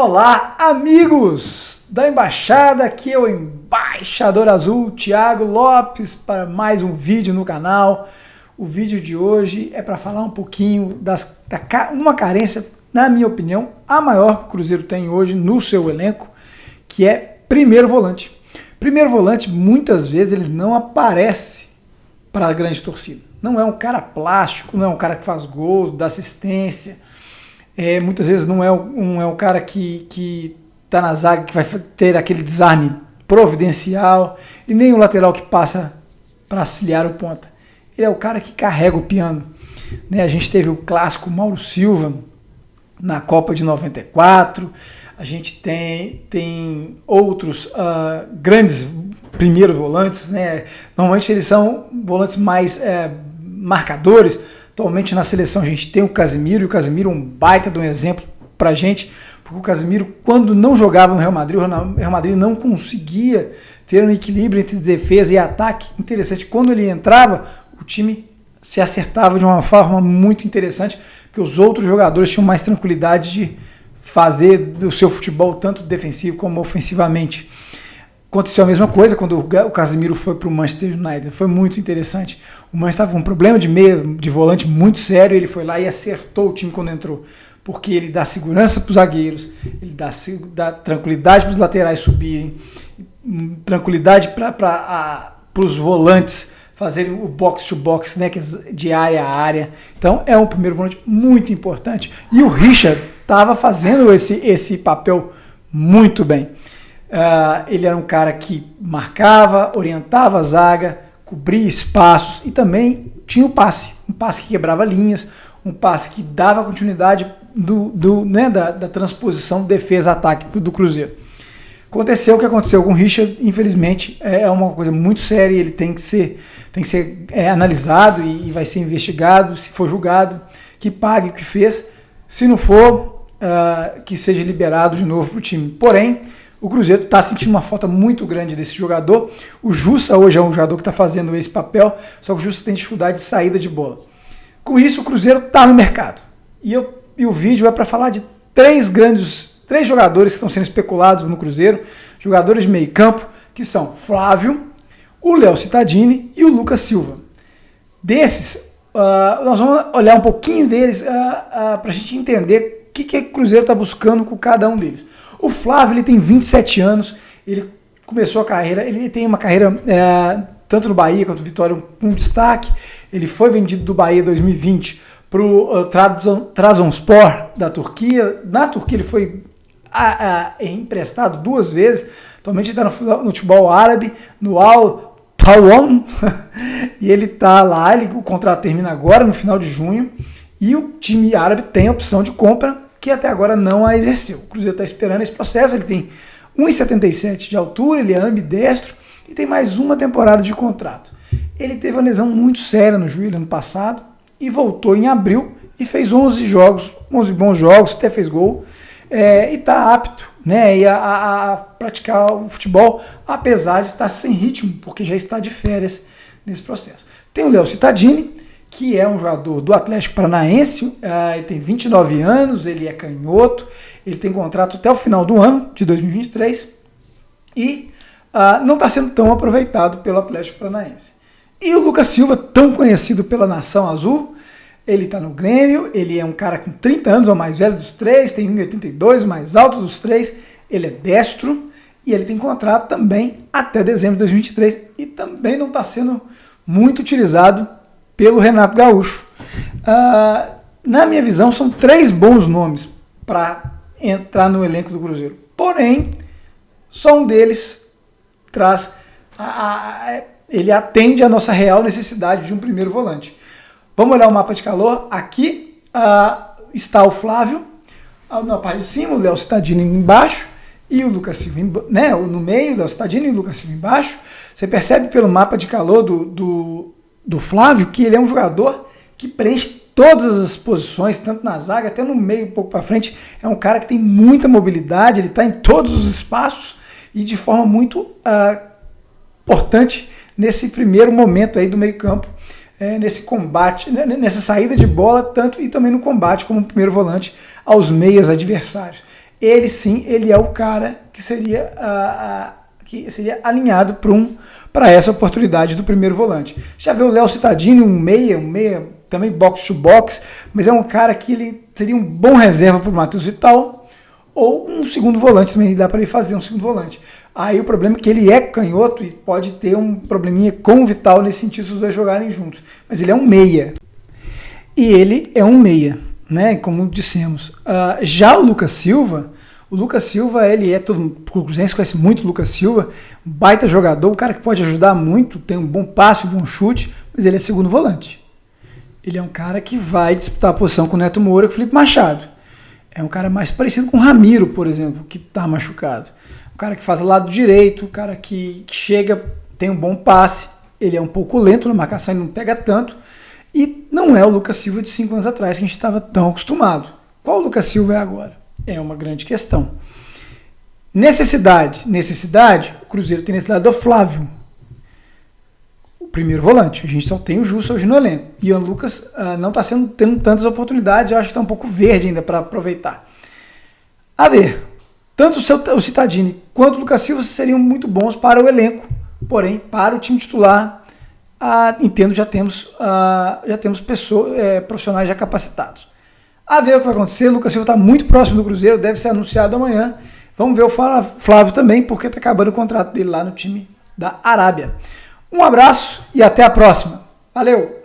Olá, amigos da Embaixada, aqui é o Embaixador Azul, Thiago Lopes, para mais um vídeo no canal. O vídeo de hoje é para falar um pouquinho uma carência, na minha opinião, a maior que o Cruzeiro tem hoje no seu elenco, que é primeiro volante. Primeiro volante, muitas vezes, ele não aparece para a grande torcida. Não é um cara plástico, não é um cara que faz gols, dá assistência. Muitas vezes não é um cara que está na zaga, que vai ter aquele desarme providencial, e nem o lateral que passa para auxiliar o ponta. Ele é o cara que carrega o piano. A gente teve o clássico Mauro Silva na Copa de 94, a gente tem outros grandes primeiros volantes, né? Normalmente eles são volantes mais marcadores. Atualmente na seleção a gente tem o Casemiro, e o Casemiro é um baita de um exemplo pra gente, porque o Casemiro, quando não jogava no Real Madrid, o Real Madrid não conseguia ter um equilíbrio entre defesa e ataque interessante. Quando ele entrava, o time se acertava de uma forma muito interessante, porque os outros jogadores tinham mais tranquilidade de fazer do seu futebol tanto defensivo como ofensivamente. Aconteceu a mesma coisa quando o Casemiro foi para o Manchester United, foi muito interessante. O Manchester estava com um problema de volante muito sério, ele foi lá e acertou o time quando entrou, porque ele dá segurança para os zagueiros, ele dá tranquilidade para os laterais subirem, tranquilidade para os volantes fazerem o box-to-box, né, de área a área. Então é um primeiro volante muito importante, e o Richard estava fazendo esse papel muito bem. Ele era um cara que marcava, orientava a zaga, cobria espaços e também tinha um passe que quebrava linhas, um passe que dava continuidade da transposição defesa-ataque do Cruzeiro. Aconteceu o que aconteceu com o Richard, infelizmente, é uma coisa muito séria, ele tem que ser analisado e vai ser investigado, se for julgado, que pague o que fez, se não for, que seja liberado de novo para o time. Porém, o Cruzeiro está sentindo uma falta muito grande desse jogador. O Jussa hoje é um jogador que está fazendo esse papel, só que o Jussa tem dificuldade de saída de bola. Com isso, o Cruzeiro está no mercado. E o vídeo é para falar de três jogadores que estão sendo especulados no Cruzeiro, jogadores de meio campo, que são Flávio, o Léo Cittadini e o Lucas Silva. Desses, nós vamos olhar um pouquinho deles para a gente entender o que o Cruzeiro está buscando com cada um deles. O Flávio, ele tem 27 anos, ele começou a carreira, ele tem uma carreira tanto no Bahia quanto no Vitória com destaque. Ele foi vendido do Bahia em 2020 para o Trabzonspor da Turquia. Na Turquia ele foi emprestado 2 vezes, atualmente ele está no futebol árabe, no Al Tawon, e ele está lá, o contrato termina agora, no final de junho, e o time árabe tem a opção de compra, que até agora não a exerceu. O Cruzeiro está esperando esse processo, ele tem 1,77 de altura, ele é ambidestro e tem mais uma temporada de contrato. Ele teve uma lesão muito séria no joelho ano passado e voltou em abril e fez 11 bons jogos, até fez gol, e está apto, né, a praticar o futebol, apesar de estar sem ritmo, porque já está de férias nesse processo. Tem o Léo Cittadini, que é um jogador do Atlético Paranaense, ele tem 29 anos, ele é canhoto, ele tem contrato até o final do ano, de 2023, e não está sendo tão aproveitado pelo Atlético Paranaense. E o Lucas Silva, tão conhecido pela Nação Azul, ele está no Grêmio, ele é um cara com 30 anos, é o mais velho dos três, tem 1,82, o mais alto dos três, ele é destro, e ele tem contrato também até dezembro de 2023, e também não está sendo muito utilizado pelo Renato Gaúcho. Na minha visão, são 3 bons nomes para entrar no elenco do Cruzeiro. Porém, só um deles ele atende a nossa real necessidade de um primeiro volante. Vamos olhar o mapa de calor. Aqui está o Flávio, na parte de cima, o Léo Cittadini embaixo e o Lucas Silva, né, no meio, o Léo Cittadini e o Lucas Silva embaixo. Você percebe pelo mapa de calor do Flávio que ele é um jogador que preenche todas as posições, tanto na zaga, até no meio, um pouco para frente. É um cara que tem muita mobilidade, ele está em todos os espaços e de forma muito importante nesse primeiro momento aí do meio campo, nesse combate, nessa saída de bola, tanto e também no combate como primeiro volante aos meias adversários. ele sim, ele é o cara que seria, alinhado para essa oportunidade do primeiro volante. Já viu o Léo Cittadini, um meia também box to box, mas é um cara que ele seria um bom reserva para o Matheus Vital, ou um segundo volante também, dá para ele fazer um segundo volante. Aí o problema é que ele é canhoto e pode ter um probleminha com o Vital nesse sentido se os dois jogarem juntos. Mas ele é um meia. E ele é um meia, né? Como dissemos. Já o Lucas Silva, ele é todo. O Cruzense conhece muito o Lucas Silva, um baita jogador, um cara que pode ajudar muito, tem um bom passe, um bom chute, mas ele é segundo volante. Ele é um cara que vai disputar a posição com o Neto Moura e com o Felipe Machado. É um cara mais parecido com o Ramiro, por exemplo, que está machucado. Um cara que faz lado direito, um cara que chega, tem um bom passe, ele é um pouco lento na marcação, ele não pega tanto, e não é o Lucas Silva de 5 anos atrás que a gente estava tão acostumado. Qual o Lucas Silva é agora? É uma grande questão. Necessidade, o Cruzeiro tem necessidade do Flávio, o primeiro volante. A gente só tem o Jussa hoje no elenco. Ian Lucas não está tendo tantas oportunidades, eu acho que está um pouco verde ainda para aproveitar. A ver, tanto o Cittadini quanto o Lucas Silva seriam muito bons para o elenco, porém, para o time titular, entendo, já temos profissionais já capacitados. A ver o que vai acontecer. O Lucas Silva está muito próximo do Cruzeiro, deve ser anunciado amanhã. Vamos ver o Flávio também, porque está acabando o contrato dele lá no time da Arábia. Um abraço e até a próxima. Valeu!